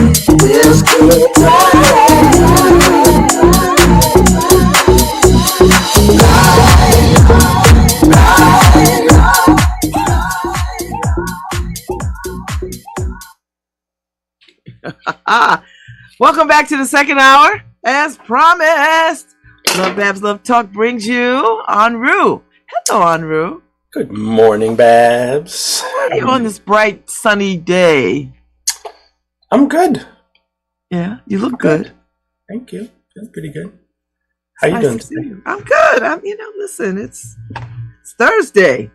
Just keep Welcome back to the second hour. As promised, Lovebabz Love Talk brings you Enroue. Hello, Enroue. Good morning, Babs. How are you on this bright, sunny day? I'm good. Yeah, you look good. Thank you. Feels pretty good. How you Nice doing to see today? you. I'm good. Listen, it's Thursday.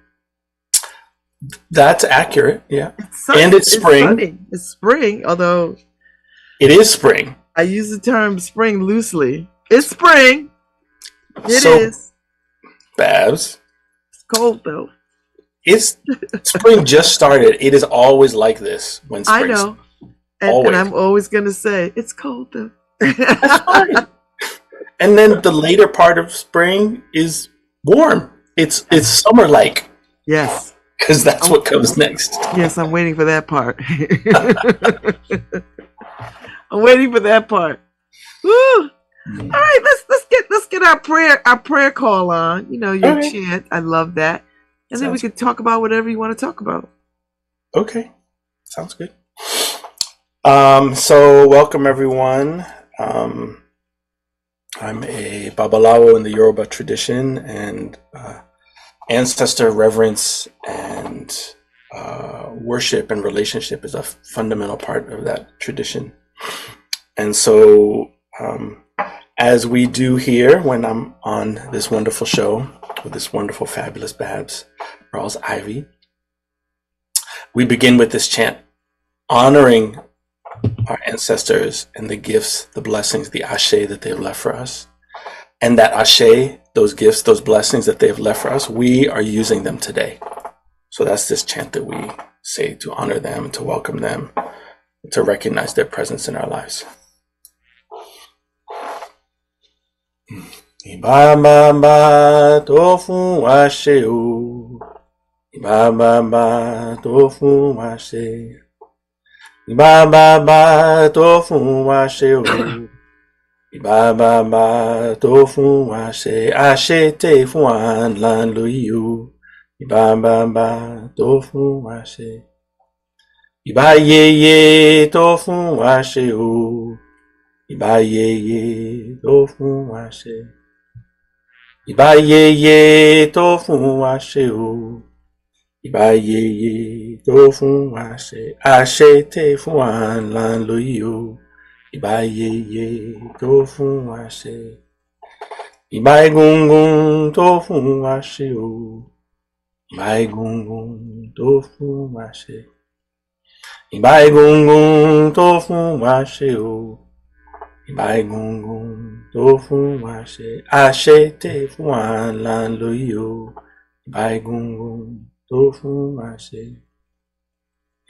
That's accurate. Yeah. It's sunny. And it's spring. Sunny. It's spring, although It is spring. I use the term spring loosely. It's spring. It So, is. Babs, It's cold though. it's spring just started. It is always like this when spring I know. Always. And I'm always gonna say it's cold though. That's fine. And then the later part of spring is warm. It's summer like, Yes. because that's what comes next. Yes, I'm waiting for that part. I'm waiting for that part. Woo! All right, let's get our prayer call on. You know, your Okay. chant. I love that. And then we Sounds can talk about whatever you want to talk about. Okay. Sounds good. So welcome everyone. I'm a Babalawo in the Yoruba tradition, and ancestor reverence and worship and relationship is a fundamental part of that tradition. And so, as we do here when I'm on this wonderful show with this wonderful, fabulous Babs, Rawls Ivy, we begin with this chant, honoring our ancestors and the gifts, the blessings, the ashe that they've left for us. And that ashe, those gifts, those blessings that they've left for us, we are using them today. So that's this chant that we say to honor them, to welcome them, to recognize their presence in our lives. Ibaba tofu ashe o. Ibaba tofu ashe. Ibaba tofu ashe o. Ibaba tofu ashe. Ashe te fuan lan loyo. Ibaba tofu ashe. Iba ye tofu ashe o. Iba ye tofu ashe. Iba ye tofu ashe o. Iba ye tofu ashe. Ashe te fuan lan loyo. Iba ye tofu ashe. Iba gungun tofu ashe o. Iba gungun tofu ashe. Iba gungun tofu ashe o. Iba gungun tofu ashe. Ashe te fuan lan loyo. Iba gungun tofu ashe.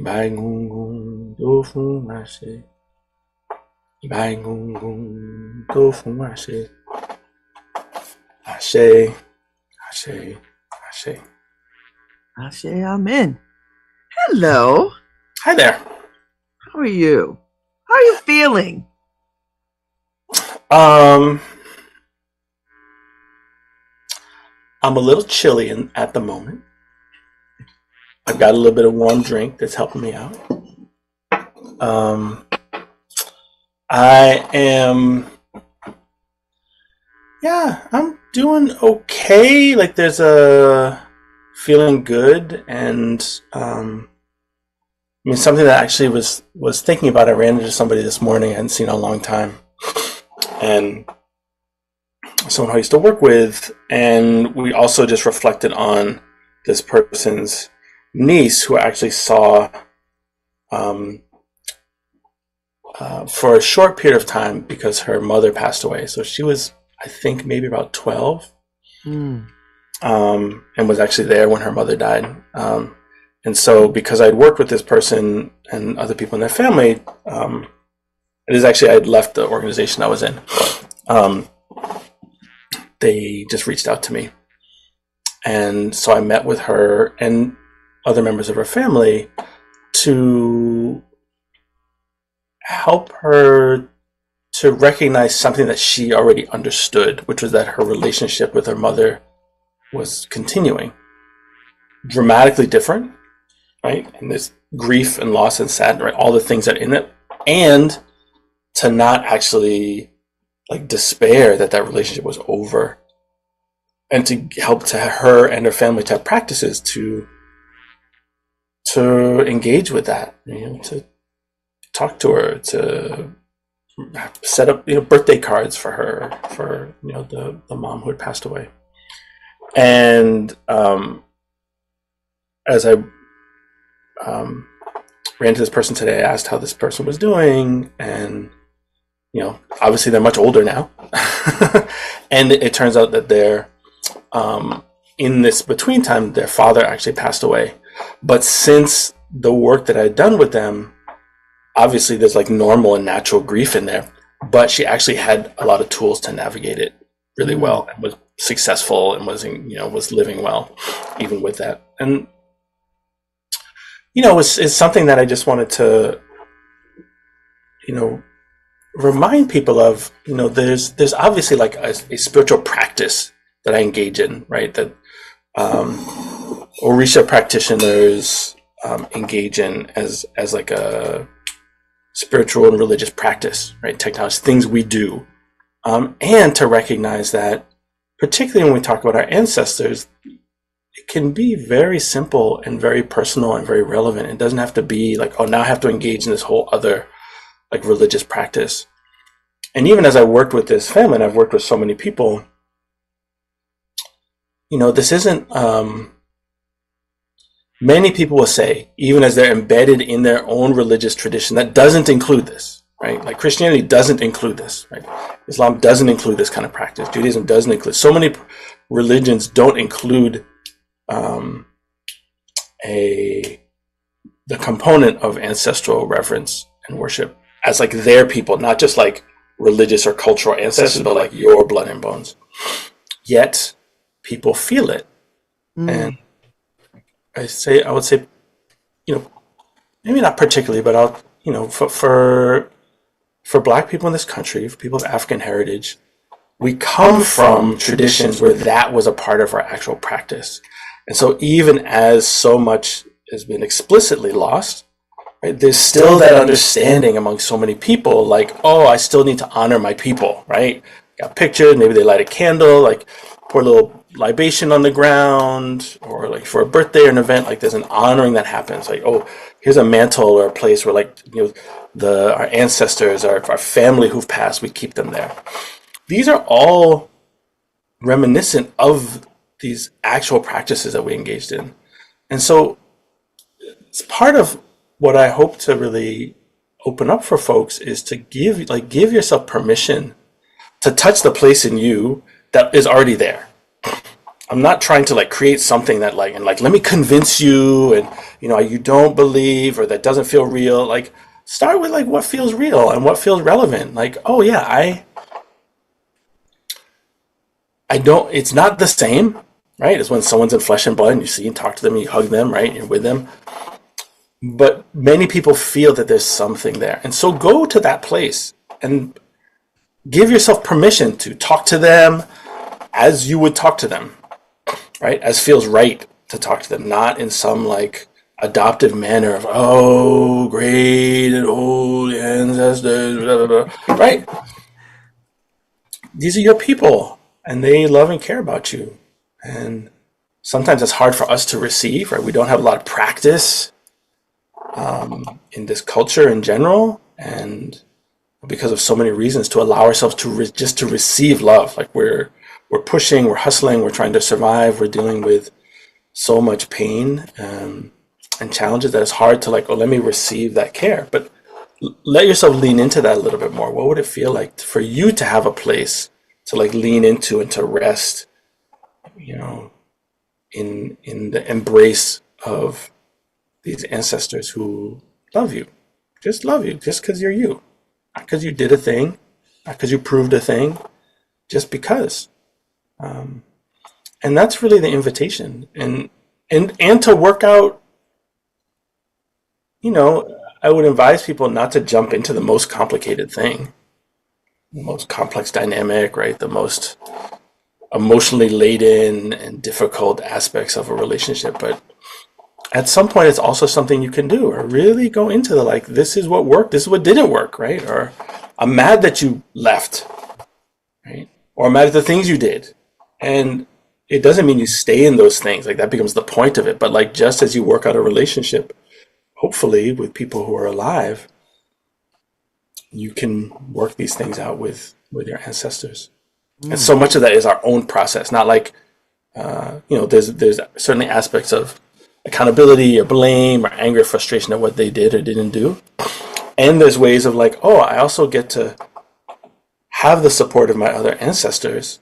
Iba gungun tofu ashe. Iba gungun tofu ashe. Ashe, ashe, ashe. Ashe, amen. Hello. Hi there. How are you? How are you feeling? I'm a little chilly at the moment. I've got a little bit of warm drink that's helping me out. I'm doing okay. Like there's a feeling good, and something that I actually was thinking about. I ran into somebody this morning I hadn't seen in a long time, and someone I used to work with, and we also just reflected on this person's niece who I actually saw for a short period of time because her mother passed away. So she was, I think, maybe about 12, and was actually there when her mother died. And so because I'd worked with this person and other people in their family, it is actually, I had left the organization I was in. They just reached out to me. And so I met with her and other members of her family to help her to recognize something that she already understood, which was that her relationship with her mother was continuing, dramatically different, right? And this grief and loss and sadness, right? All the things that are in it, and to not actually like despair that that relationship was over, and to help to her and her family to have practices to engage with that, to talk to her, to set up birthday cards for her, for the mom who had passed away. And as I ran to this person today, I asked how this person was doing, and obviously they're much older now, and it turns out that they're in this between time, their father actually passed away. But since the work that I'd done with them, obviously there's like normal and natural grief in there, but she actually had a lot of tools to navigate it really well, and was successful, and was living well even with that. And it's something that I just wanted to remind people of. There's obviously like a spiritual practice that I engage in, right? That Orisha practitioners engage in as like a spiritual and religious practice, right? Technology, things we do, and to recognize that, particularly when we talk about our ancestors, it can be very simple and very personal and very relevant. It doesn't have to be like, oh, now I have to engage in this whole other like religious practice. And even as I worked with this family, and I've worked with so many people, this isn't, many people will say, even as they're embedded in their own religious tradition, that doesn't include this, right? Like Christianity doesn't include this, right? Islam doesn't include this kind of practice. Judaism doesn't include. So many religions don't include the component of ancestral reverence and worship as like their people, not just like religious or cultural ancestors, but like your blood and bones. Yet people feel it. And I would say, maybe not particularly, but for Black people in this country, for people of African heritage, we come from traditions where that was a part of our actual practice. And so even as so much has been explicitly lost, right, there's still that understanding among so many people, like, oh, I still need to honor my people, right? Got pictured, maybe they light a candle, like pour a little libation on the ground, or like for a birthday or an event, like there's an honoring that happens. Like, oh, here's a mantle or a place where like, our ancestors, our family who've passed, we keep them there. These are all reminiscent of these actual practices that we engaged in. And so it's part of what I hope to really open up for folks is to give yourself permission to touch the place in you that is already there. I'm not trying to like create something that let me convince you, and you don't believe, or that doesn't feel real. Like, start with like what feels real and what feels relevant. Like, oh yeah, I don't, it's not the same, right? It's when someone's in flesh and blood and you see and talk to them, and you hug them, right? You're with them. But many people feel that there's something there. And so go to that place and give yourself permission to talk to them as you would talk to them, right? As feels right to talk to them, not in some like adoptive manner of, oh, great and old ancestors, blah, blah, blah, right? These are your people, and they love and care about you. And sometimes it's hard for us to receive, right? We don't have a lot of practice in this culture in general, and because of so many reasons, to allow ourselves to just to receive love. Like we're pushing, we're hustling, we're trying to survive, we're dealing with so much pain and challenges that it's hard to like, oh, let me receive that care. But let yourself lean into that a little bit more. What would it feel like for you to have a place to like lean into and to rest, in the embrace of these ancestors who love you just because you're you, not because you did a thing, not because you proved a thing, just because. And that's really the invitation, and to work out, I would advise people not to jump into the most complicated thing, the most complex dynamic, right? The most emotionally laden and difficult aspects of a relationship. But at some point, it's also something you can do, or really go into the like, this is what worked, this is what didn't work, right? Or I'm mad that you left, right? Or I'm mad at the things you did. And it doesn't mean you stay in those things. Like that becomes the point of it. But like just as you work out a relationship, hopefully with people who are alive, you can work these things out with your ancestors. And so much of that is our own process, not like, there's certainly aspects of accountability or blame or anger or frustration at what they did or didn't do. And there's ways of like, oh, I also get to have the support of my other ancestors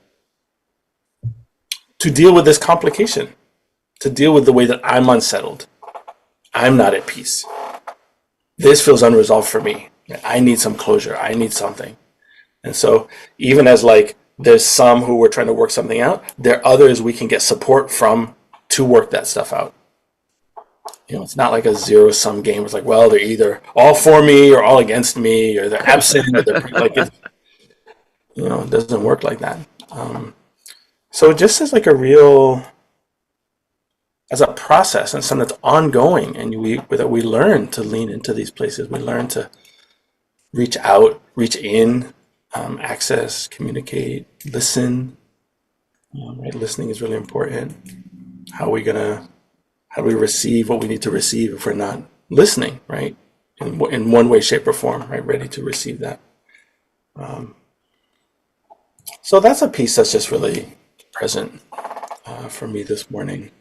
to deal with this complication, to deal with the way that I'm unsettled. I'm not at peace. This feels unresolved for me. I need some closure. I need something. And so even as like there's some who we're trying to work something out, there are others we can get support from to work that stuff out. It's not like a zero-sum game. It's like, well, they're either all for me or all against me, or they're absent, or they're like, it doesn't work like that. So just as like as a process and something that's ongoing, and we learn to lean into these places. We learn to reach out, reach in, access, communicate, listen. Right? Listening is really important. How do we receive what we need to receive if we're not listening, right? In one way, shape, or form, right? Ready to receive that. So that's a piece that's just really present for me this morning.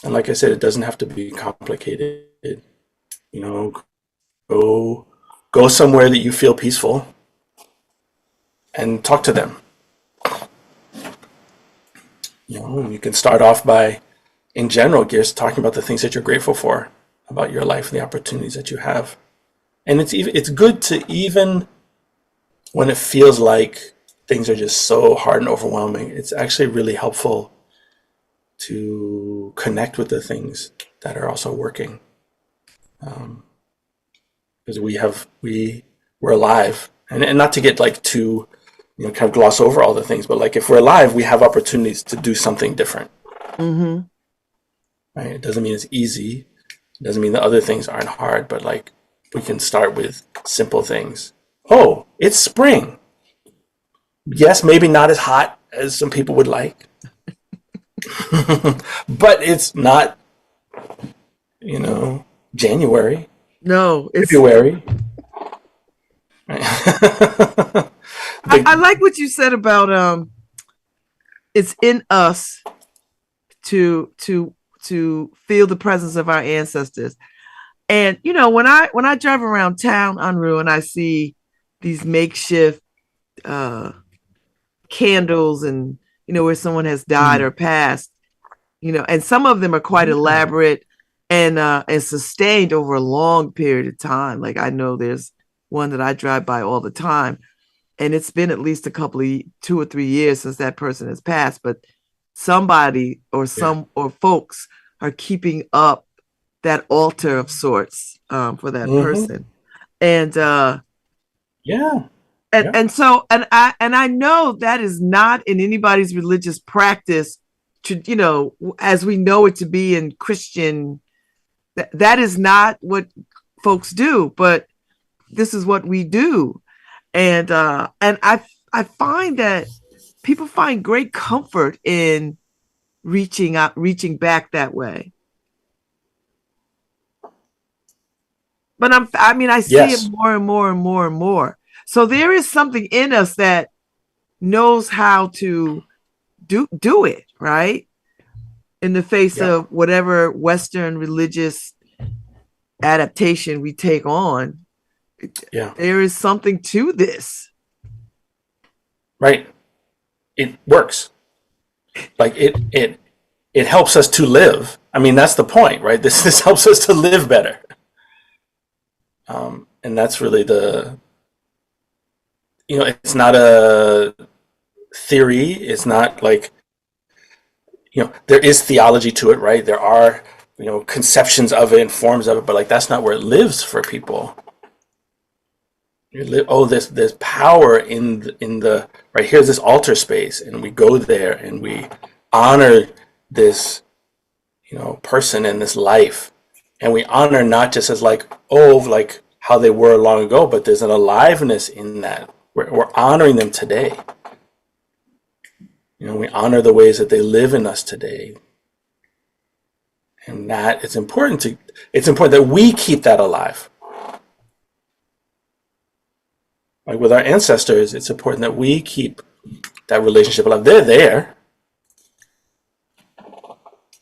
And like I said, it doesn't have to be complicated. Go somewhere that you feel peaceful and talk to them. You can start off by, in general, just talking about the things that you're grateful for about your life and the opportunities that you have. And it's good to, even when it feels like things are just so hard and overwhelming, it's actually really helpful to connect with the things that are also working. Because we're alive, and not to get like too, kind of gloss over all the things, but like if we're alive, we have opportunities to do something different. Mm-hmm. Right? It doesn't mean it's easy. It doesn't mean the other things aren't hard, but like we can start with simple things. Oh, it's spring. Yes, maybe not as hot as some people would like, but it's not, January. No, it's February. I like what you said about it's in us to feel the presence of our ancestors. And when I drive around town, Enroue, and I see these makeshift candles, and where someone has died or passed, and some of them are quite elaborate and sustained over a long period of time. Like I know there's one that I drive by all the time, and it's been at least 2 or 3 years since that person has passed, but somebody or folks are keeping up that altar of sorts for that person. And I know that is not in anybody's religious practice to, as we know it to be in Christian, that is not what folks do, but this is what we do. And I find that people find great comfort in reaching back that way. But I see it more and more and more and more. So there is something in us that knows how to do it, right? In the face of whatever Western religious adaptation we take on. There is something to this. Right. It works. Like it helps us to live. I mean, that's the point, right? This helps us to live better. And that's really it's not a theory. It's not like, there is theology to it, right? There are conceptions of it and forms of it, but like that's not where it lives for people. There's power in the right. Here's this altar space, and we go there and we honor this person and this life, and we honor not just as like how they were long ago, but there's an aliveness in that. We're honoring them today. We honor the ways that they live in us today, and that it's important that we keep that alive. Like with our ancestors, it's important that we keep that relationship alive. They're there.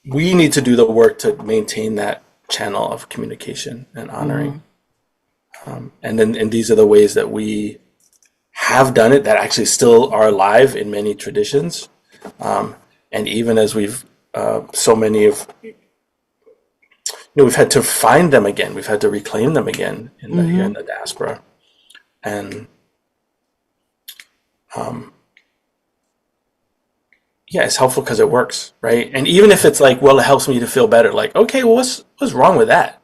We need to do the work to maintain that channel of communication and honoring. And these are the ways that we have done it that actually still are alive in many traditions. And even as we've so many of we've had to find them again. We've had to reclaim them again here in the diaspora. And it's helpful because it works, right? And even if it's like, well, it helps me to feel better. Like, okay, well, what's wrong with that?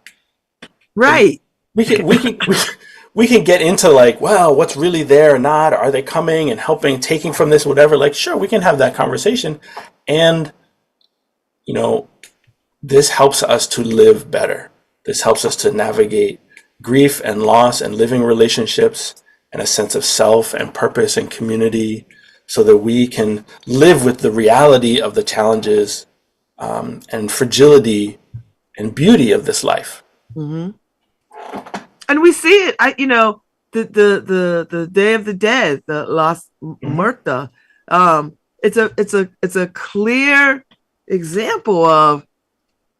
Right. We can get into like, well, what's really there or not? Are they coming and helping, taking from this, whatever? Like, sure, we can have that conversation, and this helps us to live better. This helps us to navigate grief and loss and living relationships and a sense of self and purpose and community, so that we can live with the reality of the challenges and fragility and beauty of this life. And we see it. The Day of the Dead, the Las Muerta. It's a clear example of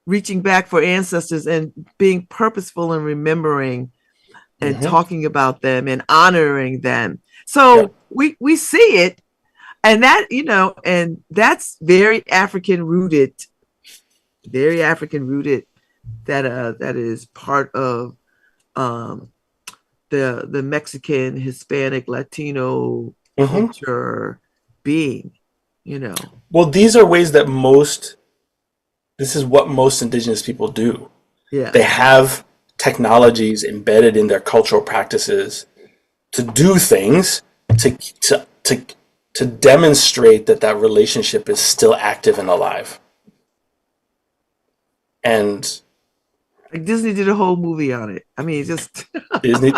reaching back for ancestors and being purposeful in remembering and talking about them and honoring them. So we see it. And that, and that's very African rooted, that is part of the Mexican, Hispanic, Latino culture being, Well, these are ways that this is what most indigenous people do. Yeah. They have technologies embedded in their cultural practices to do things to demonstrate that relationship is still active and alive. And like Disney did a whole movie on it. I mean, just Disney,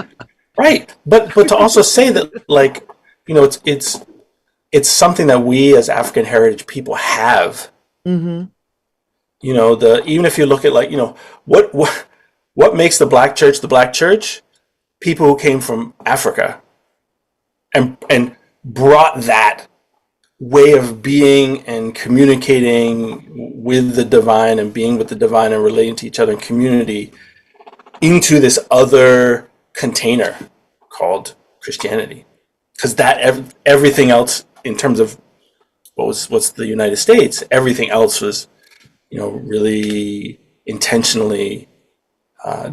right? But to also say that, like, it's something that we as African heritage people have. Even if you look at like what makes the black church, people who came from Africa and brought that way of being and communicating with the divine and being with the divine and relating to each other in community into this other container called Christianity. Because that everything else in terms of what's the United States, everything else was really intentionally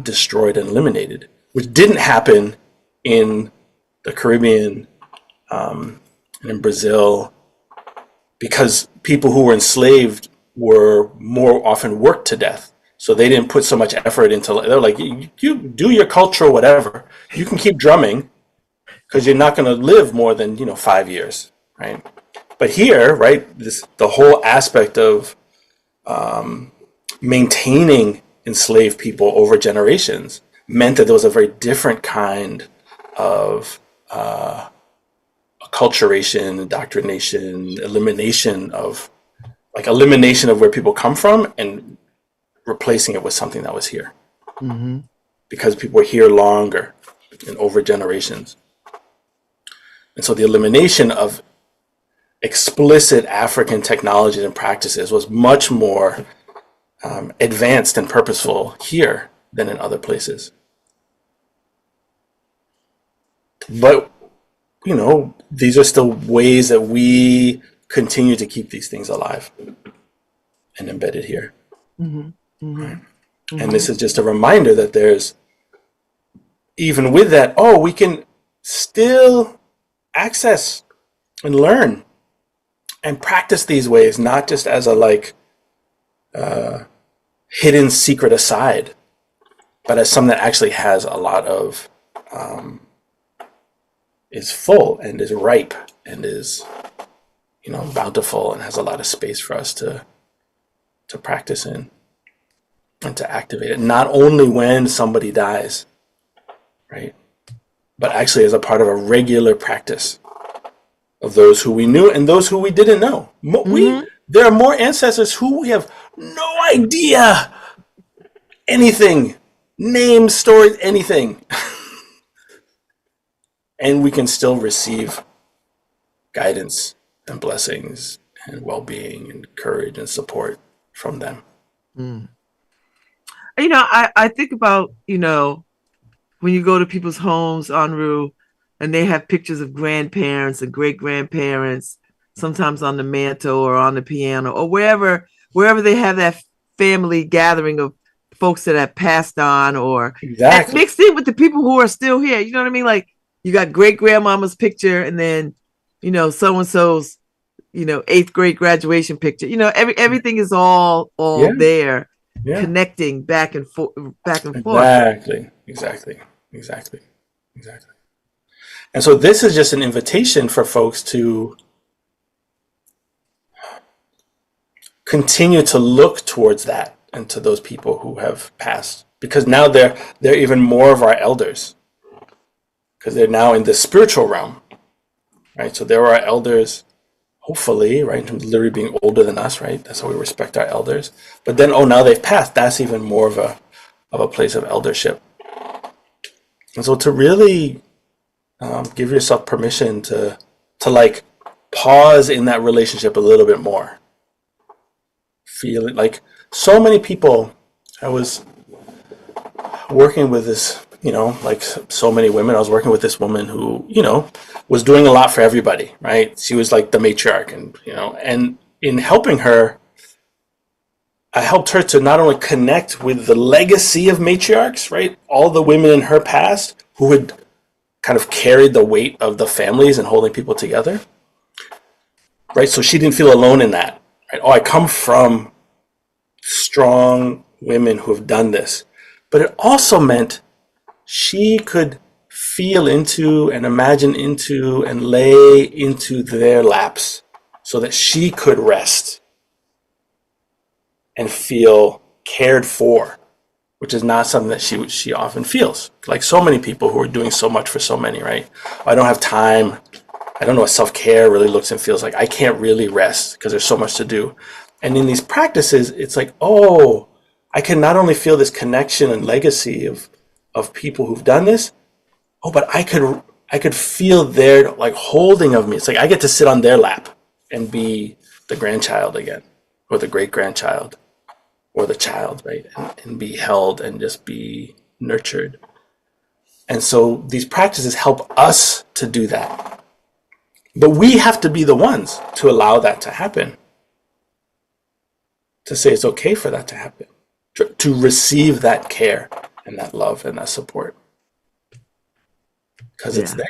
destroyed and eliminated, which didn't happen in the Caribbean and in Brazil, because people who were enslaved were more often worked to death. So they didn't put so much effort into. They're like, you do your culture, whatever. You can keep drumming because you're not going to live more than 5 years, right? But here, right, the whole aspect of maintaining enslaved people over generations meant that there was a very different kind of acculturation, indoctrination, elimination of where people come from and replacing it with something that was here. Because people were here longer and over generations. And so the elimination of explicit African technologies and practices was much more advanced and purposeful here than in other places. But, these are still ways that we continue to keep these things alive and embedded here. Right? And this is just a reminder that there's, even with that, we can still access and learn and practice these ways, not just as a hidden secret aside, but as something that actually has a lot of, is full and is ripe and is, bountiful and has a lot of space for us to practice in and to activate it. Not only when somebody dies, right? But actually as a part of a regular practice of those who we knew and those who we didn't know. There are more ancestors who we have no idea anything, names, stories, anything. And we can still receive guidance and blessings and well-being and courage and support from them. I think about, when you go to people's homes, Enroue, and they have pictures of grandparents and great grandparents, sometimes on the mantle or on the piano or wherever they have that family gathering of folks that have passed on, or Exactly. mixed in with the people who are still here. You know what I mean? Like you got great grandmama's picture, and then so and so's 8th grade graduation picture. Everything is all Yeah. there, Yeah. connecting back and forth. Exactly. And so this is just an invitation for folks to continue to look towards that and to those people who have passed, because now they're even more of our elders, because they're now in the spiritual realm, right? So there are our elders, hopefully, right, in terms of literally being older than us, right? That's how we respect our elders. But then, now they've passed. That's even more of a place of eldership. And so to really give yourself permission to like pause in that relationship a little bit more. Feel it. Like so many people, I was working with this, like so many women, I was working with this woman who, was doing a lot for everybody, right? She was like the matriarch, and, and in helping her, I helped her to not only connect with the legacy of matriarchs, right? All the women in her past who had kind of carried the weight of the families and holding people together, right? So she didn't feel alone in that, right? Oh, I come from strong women who have done this. But it also meant she could feel into and imagine into and lay into their laps so that she could rest and feel cared for, which is not something that she often feels. Like so many people who are doing so much for so many, right? I don't have time. I don't know what self-care really looks and feels like. I can't really rest because there's so much to do. And in these practices, it's like, oh, I can not only feel this connection and legacy of people who've done this, but I could feel their like holding of me. It's like I get to sit on their lap and be the grandchild again, or the great grandchild, or the child, right? And be held and just be nurtured. And so these practices help us to do that. But we have to be the ones to allow that to happen. To say it's okay for that to happen. To receive that care and that love and that support. Because it's there.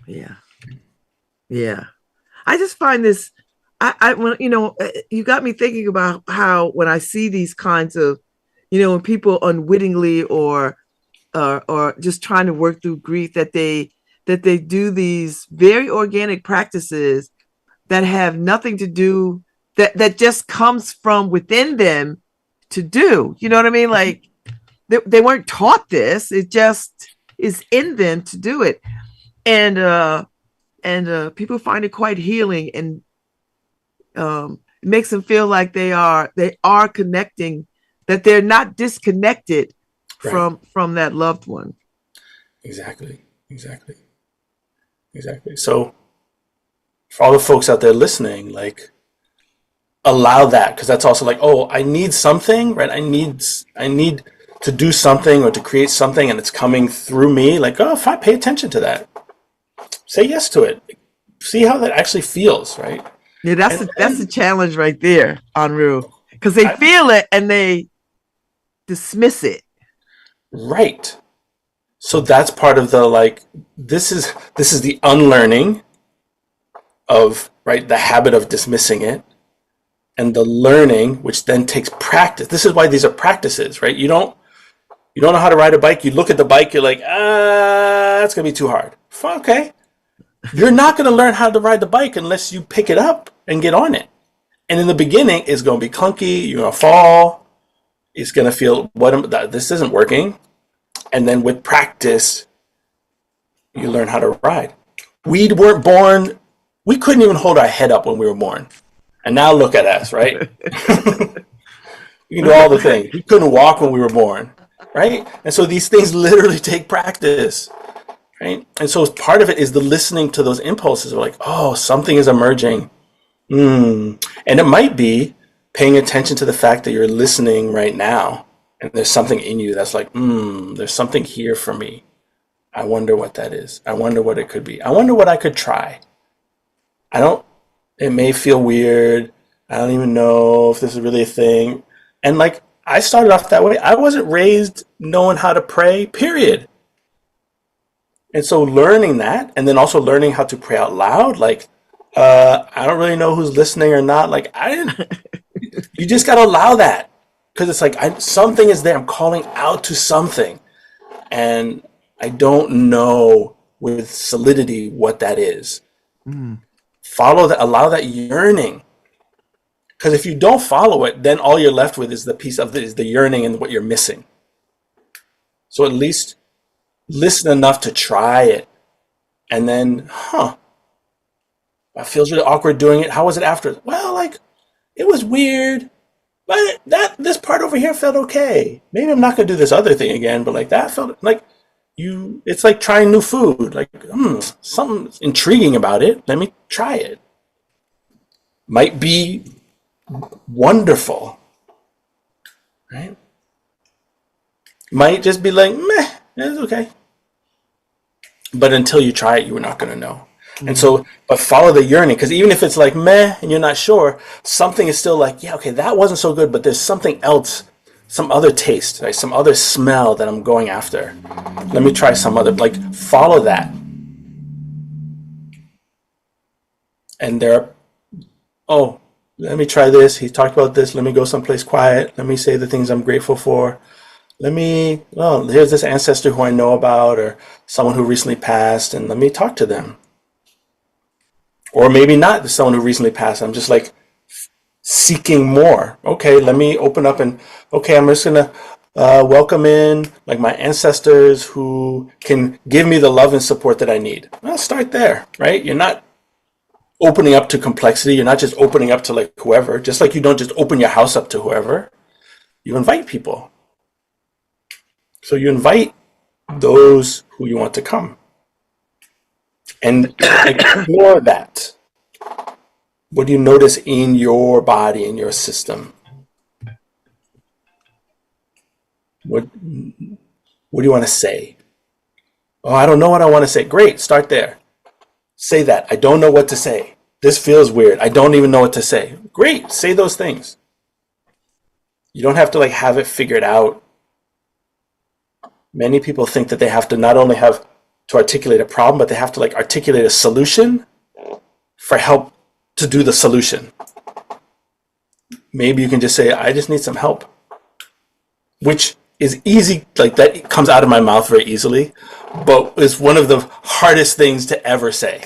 Yeah. I just find this, when you got me thinking about how when I see these kinds of, when people unwittingly or just trying to work through grief, that they do these very organic practices that have nothing to do, that just comes from within them to do. You know what I mean? Like they weren't taught this. It just is in them to do it. And people find it quite healing, and it makes them feel like they are connecting, that they're not disconnected from that loved one. Exactly. So for all the folks out there listening, like allow that, because that's also like, oh, I need something, right? I need to do something or to create something, and it's coming through me. Like, oh, if I pay attention to that, say yes to it, see how that actually feels, right? Yeah, that's the challenge right there, Enroue, because they feel it and they dismiss it. Right. So that's part of the like. This is the unlearning of, right, the habit of dismissing it, and the learning, which then takes practice. This is why these are practices, right? You don't know how to ride a bike. You look at the bike, you're like, that's gonna be too hard. Okay, you're not gonna learn how to ride the bike unless you pick it up and get on it. And in the beginning, it's gonna be clunky. You're gonna fall. It's gonna feel this isn't working. And then with practice, you learn how to ride. We weren't born. We couldn't even hold our head up when we were born. And now look at us, right? We can do all the things. We couldn't walk when we were born, right? And so these things literally take practice, right? And so part of it is the listening to those impulses. We're like, oh, something is emerging. And it might be paying attention to the fact that you're listening right now. And there's something in you that's like, there's something here for me. I wonder what that is. I wonder what it could be. I wonder what I could try. It may feel weird. I don't even know if this is really a thing. And like, I started off that way. I wasn't raised knowing how to pray, period. And so learning that, and then also learning how to pray out loud, like, I don't really know who's listening or not. Like, you just got to allow that. Because it's like, something is there. I'm calling out to something. And I don't know with solidity what that is. Follow that, allow that yearning. Because if you don't follow it, then all you're left with is the piece of is the yearning and what you're missing. So at least listen enough to try it. And then, it feels really awkward doing it. How was it after? Well, like, it was weird. But this part over here felt okay. Maybe I'm not going to do this other thing again, but like that felt like it's like trying new food. Like, something intriguing about it. Let me try it. Might be wonderful, right? Might just be like, meh, it's okay. But until you try it, you're not going to know. And so, but follow the yearning, because even if it's like meh and you're not sure, something is still like, yeah, okay, that wasn't so good, but there's something else, some other taste, right? Some other smell that I'm going after. Let me try some other, like, follow that. And let me try this. He talked about this. Let me go someplace quiet. Let me say the things I'm grateful for. Here's this ancestor who I know about, or someone who recently passed, and let me talk to them. Or maybe not someone who recently passed. I'm just like seeking more. Okay, let me open up and, I'm just going to welcome in like my ancestors who can give me the love and support that I need. Well, start there, right? You're not opening up to complexity. You're not just opening up to like whoever. Just like you don't just open your house up to whoever. You invite people. So you invite those who you want to come. And explore that. What do you notice in your body, in your system? What do you want to say? Oh, I don't know what I want to say. Great, start there. Say that. I don't know what to say. This feels weird. I don't even know what to say. Great, say those things. You don't have to like have it figured out. Many people think that they have to not only have to articulate a problem, but they have to like articulate a solution for help to do the solution. Maybe you can just say, I just need some help, which is easy. Like that comes out of my mouth very easily, but it's one of the hardest things to ever say.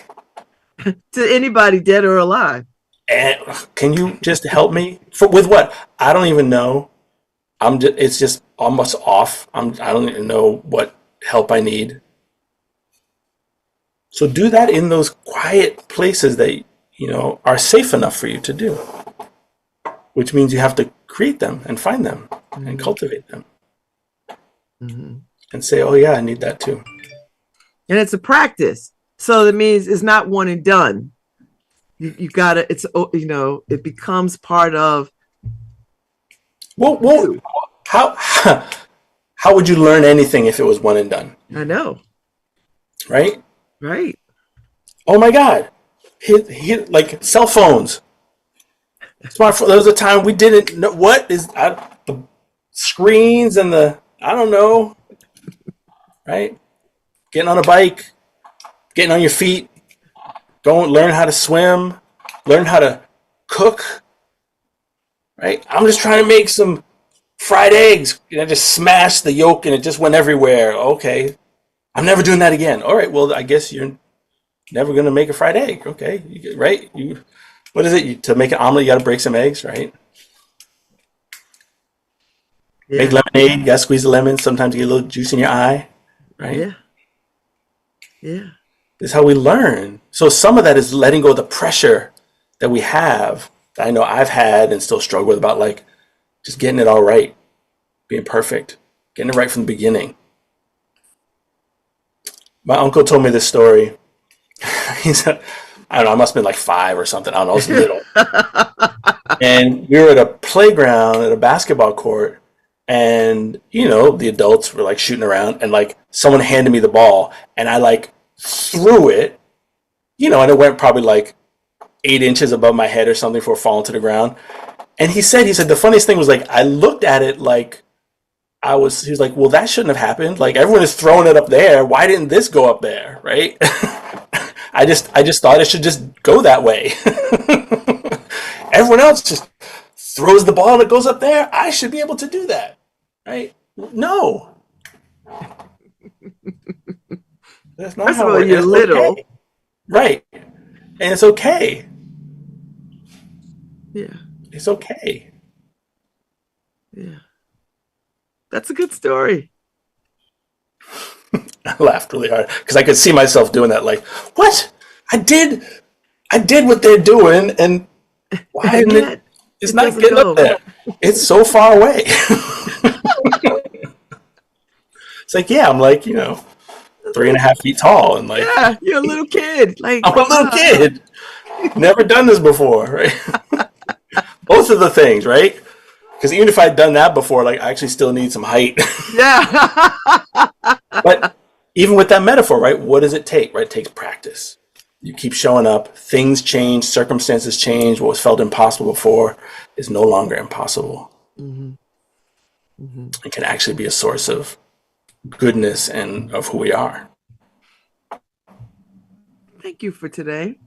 To anybody, dead or alive. And can you just help me with what? I don't even know. It's just almost off. I don't even know what help I need. So do that in those quiet places that, are safe enough for you to do, which means you have to create them and find them and cultivate them and say, oh yeah, I need that too. And it's a practice. So that means it's not one and done. You gotta, it becomes part of. Well, how would you learn anything if it was one and done? I know. Right? Right. Oh my God. Like cell phones. Smartphone. There was a time we didn't know what is the screens and I don't know. Right? Getting on a bike, getting on your feet, learn how to swim, learn how to cook. right? I'm just trying to make some fried eggs. I just smashed the yolk and it just went everywhere. Okay, I'm never doing that again. All right, well, I guess you're never gonna make a fried egg. Okay, right? What is it? To make an omelet, you got to break some eggs, right? Make Yeah. lemonade, you got to squeeze the lemon. Sometimes you get a little juice in your eye, right? Yeah. Yeah. This is how we learn. So some of that is letting go of the pressure that we have, that I know I've had and still struggle with, about like just getting it all right, being perfect, getting it right from the beginning. My uncle told me this story. He said, I don't know, I must have been like 5 or something. I don't know, I was little. And we were at a playground at a basketball court, and the adults were like shooting around, and like someone handed me the ball, and I like threw it, and it went probably like 8 inches above my head or something before falling to the ground. And he said the funniest thing was, like, I looked at it like he was like, well, that shouldn't have happened. Like, everyone is throwing it up there. Why didn't this go up there? Right. I just thought it should just go that way. Everyone else just throws the ball and it goes up there. I should be able to do that. Right. No. That's not First how of it all, works. you're It's little. okay. Right. And it's okay. Yeah. It's okay. Yeah. That's a good story. I laughed really hard because I could see myself doing that. Like, what? I did what they're doing, and why And isn't it? yet, It's it not doesn't getting go. up there. It's so far away. It's like, yeah, I'm like 3.5 feet tall, and like, Yeah, you're a little kid. Like, I'm a little kid, never done this before, right? Both of the things, right? Because even if I'd done that before, like, I actually still need some height. yeah. But even with that metaphor, right? What does it take? Right? It takes practice. You keep showing up. Things change. Circumstances change. What was felt impossible before is no longer impossible. Mm-hmm. Mm-hmm. It can actually be a source of goodness and of who we are. Thank you for today.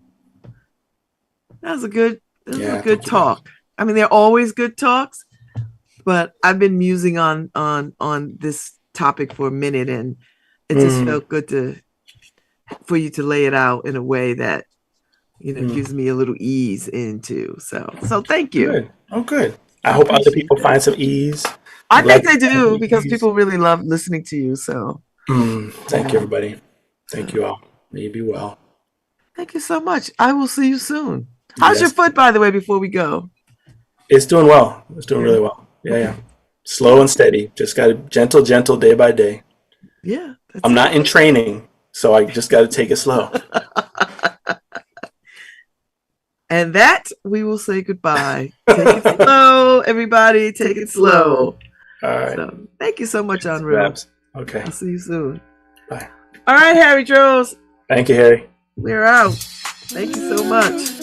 That was a good Thank you. talk. I mean, they're always good talks, but I've been musing on this topic for a minute, and it just felt good for you to lay it out in a way that gives me a little ease into. So thank you. Good. Oh, good. I I hope other appreciate people that. find some ease. I I'm glad think they you found do, some because ease. people really love listening to you. So Thank you, everybody. Thank you all. May you be well. thank you so much. I will see you soon. How's your Yes. foot, by the way, before we go? It's doing well. It's doing Yeah. really well. Yeah, Okay. yeah. Slow and steady. Just got to gentle day by day. Yeah, that's I'm it. not in training, so I just got to take it slow. And that we will say goodbye. Take it slow, everybody. Take it slow. All right. So thank you so much, Enroue. Okay. I'll see you soon. Bye. All right, Harry Droz. Thank you, Harry. We're out. Thank you so much.